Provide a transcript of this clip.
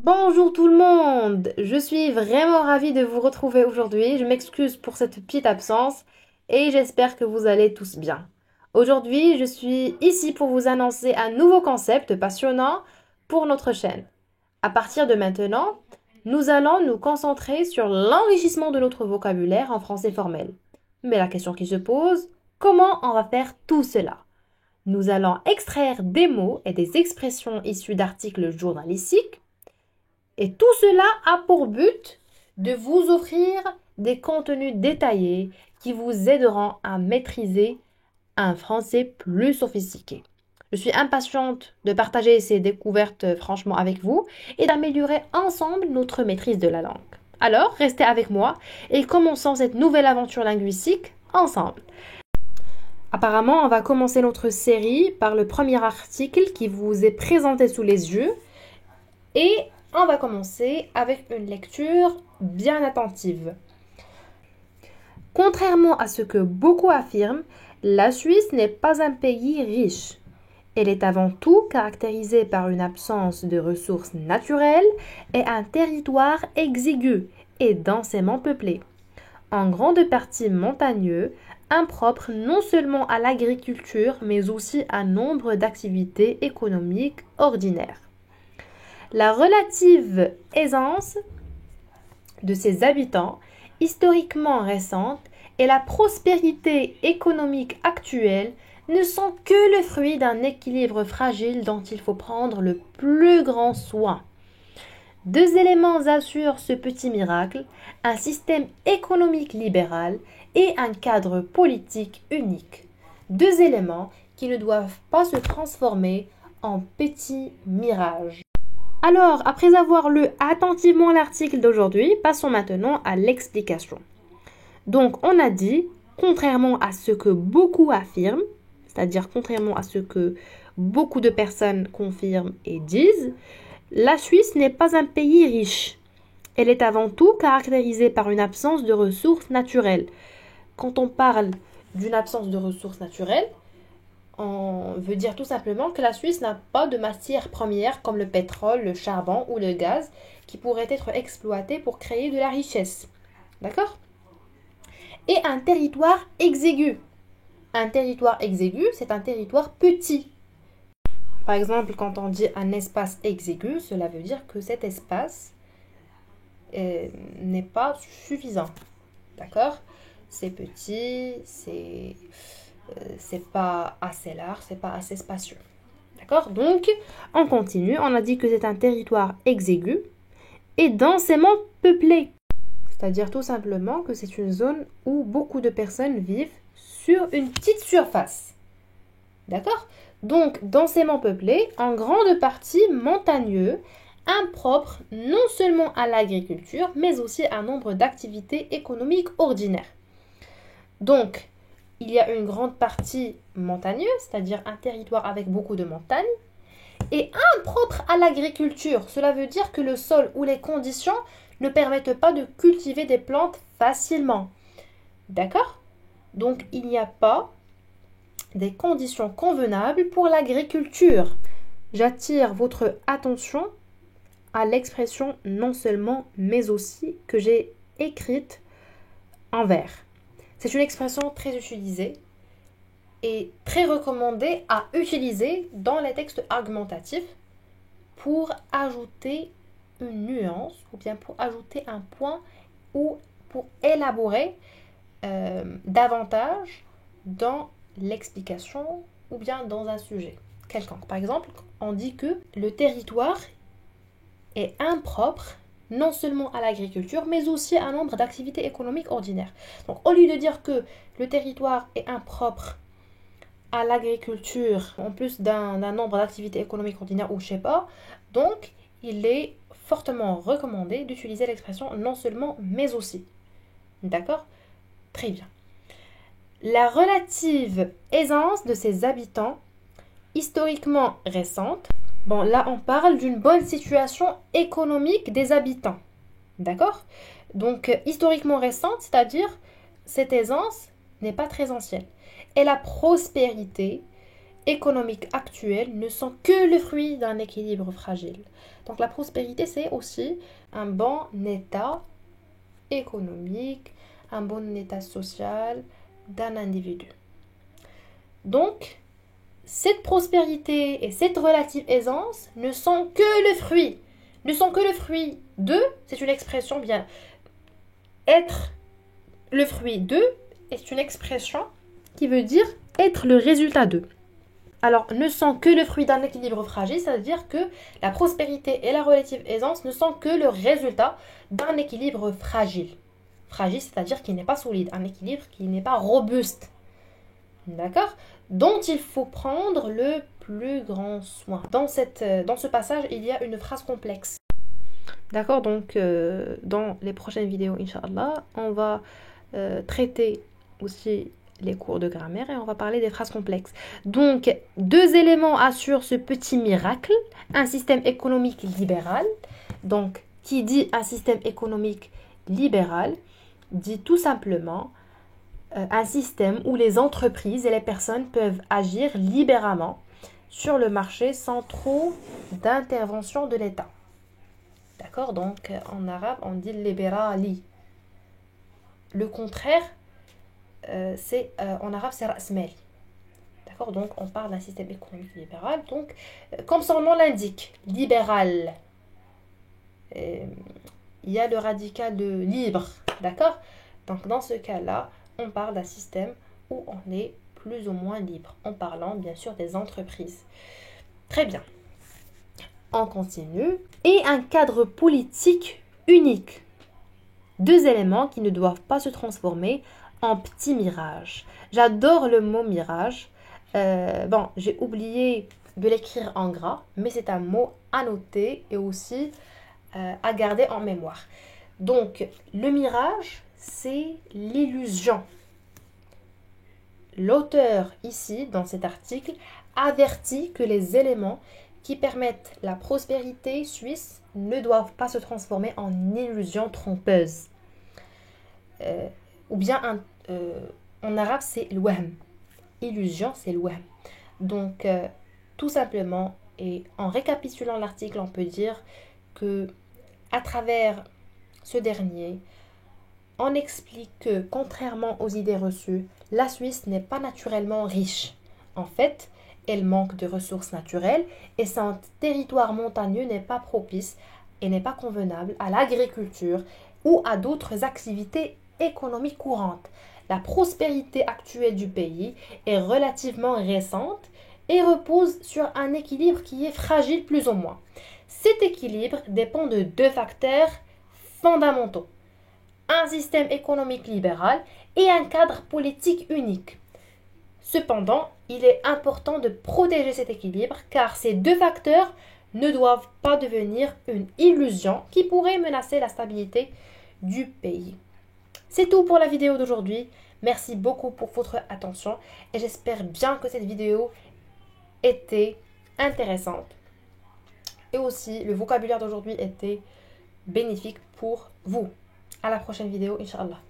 Bonjour tout le monde, je suis vraiment ravie de vous retrouver aujourd'hui. Je m'excuse pour cette petite absence et j'espère que vous allez tous bien. Aujourd'hui, je suis ici pour vous annoncer un nouveau concept passionnant pour notre chaîne. À partir de maintenant, nous allons nous concentrer sur l'enrichissement de notre vocabulaire en français formel. Mais la question qui se pose, comment on va faire tout cela? Nous allons extraire des mots et des expressions issus d'articles journalistiques et tout cela a pour but de vous offrir des contenus détaillés qui vous aideront à maîtriser un français plus sophistiqué. Je suis impatiente de partager ces découvertes franchement avec vous et d'améliorer ensemble notre maîtrise de la langue. Alors, restez avec moi et commençons cette nouvelle aventure linguistique ensemble. Apparemment, on va commencer notre série par le premier article qui vous est présenté sous les yeux et on va commencer avec une lecture bien attentive. Contrairement à ce que beaucoup affirment, la Suisse n'est pas un pays riche. Elle est avant tout caractérisée par une absence de ressources naturelles et un territoire exigu et densément peuplé, en grande partie montagneux, impropre non seulement à l'agriculture mais aussi à nombre d'activités économiques ordinaires. La relative aisance de ses habitants, historiquement récente, et la prospérité économique actuelle ne sont que le fruit d'un équilibre fragile dont il faut prendre le plus grand soin. Deux éléments assurent ce petit miracle, un système économique libéral et un cadre politique unique. Deux éléments qui ne doivent pas se transformer en petits mirages. Alors, après avoir lu attentivement l'article d'aujourd'hui, passons maintenant à l'explication. Donc, on a dit, contrairement à ce que beaucoup affirment, c'est-à-dire contrairement à ce que beaucoup de personnes confirment et disent, la Suisse n'est pas un pays riche. Elle est avant tout caractérisée par une absence de ressources naturelles. Quand on parle d'une absence de ressources naturelles, on veut dire tout simplement que la Suisse n'a pas de matières premières comme le pétrole, le charbon ou le gaz qui pourraient être exploités pour créer de la richesse. D'accord? Et un territoire exigu. Un territoire exigu, c'est un territoire petit. Par exemple, quand on dit un espace exigu, cela veut dire que cet espace n'est pas suffisant. D'accord? C'est petit, c'est pas assez large, c'est pas assez spacieux. D'accord? Donc, on continue. On a dit que c'est un territoire exigu et densément peuplé. C'est-à-dire tout simplement que c'est une zone où beaucoup de personnes vivent sur une petite surface. D'accord? Donc, densément peuplé, en grande partie montagneux, impropre non seulement à l'agriculture, mais aussi à un nombre d'activités économiques ordinaires. Donc, il y a une grande partie montagneuse, c'est-à-dire un territoire avec beaucoup de montagnes, et impropre à l'agriculture. Cela veut dire que le sol ou les conditions ne permettent pas de cultiver des plantes facilement. D'accord? Donc, il n'y a pas des conditions convenables pour l'agriculture. J'attire votre attention à l'expression non seulement mais aussi que j'ai écrite en vert. C'est une expression très utilisée et très recommandée à utiliser dans les textes argumentatifs pour ajouter une nuance ou bien pour ajouter un point ou pour élaborer davantage dans l'explication ou bien dans un sujet quelconque. Par exemple, on dit que le territoire est impropre non seulement à l'agriculture, mais aussi à un nombre d'activités économiques ordinaires. Donc, au lieu de dire que le territoire est impropre à l'agriculture, en plus d'un nombre d'activités économiques ordinaires ou je sais pas, donc il est fortement recommandé d'utiliser l'expression non seulement, mais aussi. D'accord? Très bien. La relative aisance de ses habitants, historiquement récente, bon là on parle d'une bonne situation économique des habitants. D'accord? Donc historiquement récente, c'est-à-dire cette aisance n'est pas très ancienne. Et la prospérité économiques actuels ne sont que le fruit d'un équilibre fragile. Donc la prospérité, c'est aussi un bon état économique, un bon état social d'un individu. Donc, cette prospérité et cette relative aisance ne sont que le fruit. De, c'est une expression bien. Être le fruit de est une expression qui veut dire être le résultat de. Alors, ne sont que le fruit d'un équilibre fragile, c'est-à-dire que la prospérité et la relative aisance ne sont que le résultat d'un équilibre fragile. Fragile, c'est-à-dire qui n'est pas solide, un équilibre qui n'est pas robuste. D'accord? Dont il faut prendre le plus grand soin. Dans ce passage, il y a une phrase complexe. D'accord? Donc, dans les prochaines vidéos, Inch'Allah, on va traiter aussi les cours de grammaire et on va parler des phrases complexes. Donc, 2 éléments assurent ce petit miracle. Un système économique libéral. Donc, qui dit un système économique libéral, dit tout simplement un système où les entreprises et les personnes peuvent agir libéralement sur le marché sans trop d'intervention de l'État. D'accord? Donc, en arabe, on dit libérali. Le contraire, en arabe, c'est rasmali. D'accord? Donc, on parle d'un système économique libéral. Donc, comme son nom l'indique, libéral. Il y a le radical de libre. D'accord? Donc, dans ce cas-là, on parle d'un système où on est plus ou moins libre, en parlant bien sûr des entreprises. Très bien. On continue. Et un cadre politique unique. 2 éléments qui ne doivent pas se transformer en petits mirages. J'adore le mot mirage. J'ai oublié de l'écrire en gras, mais c'est un mot à noter et aussi à garder en mémoire. Donc, le mirage, c'est l'illusion. L'auteur, ici, dans cet article, avertit que les éléments qui permettent la prospérité suisse ne doivent pas se transformer en illusion trompeuse. En arabe, c'est l'wahm. Illusion, c'est l'wahm. Donc, tout simplement, et en récapitulant l'article, on peut dire que à travers ce dernier, on explique que, contrairement aux idées reçues, la Suisse n'est pas naturellement riche. En fait, elle manque de ressources naturelles et son territoire montagneux n'est pas propice et n'est pas convenable à l'agriculture ou à d'autres activités économiques courantes. La prospérité actuelle du pays est relativement récente et repose sur un équilibre qui est fragile plus ou moins. Cet équilibre dépend de 2 facteurs fondamentaux: un système économique libéral et un cadre politique unique. Cependant, il est important de protéger cet équilibre car ces 2 facteurs ne doivent pas devenir une illusion qui pourrait menacer la stabilité du pays. C'est tout pour la vidéo d'aujourd'hui. Merci beaucoup pour votre attention et j'espère bien que cette vidéo était intéressante. Et aussi, le vocabulaire d'aujourd'hui était bénéfique pour vous. À la prochaine vidéo, Inch'Allah.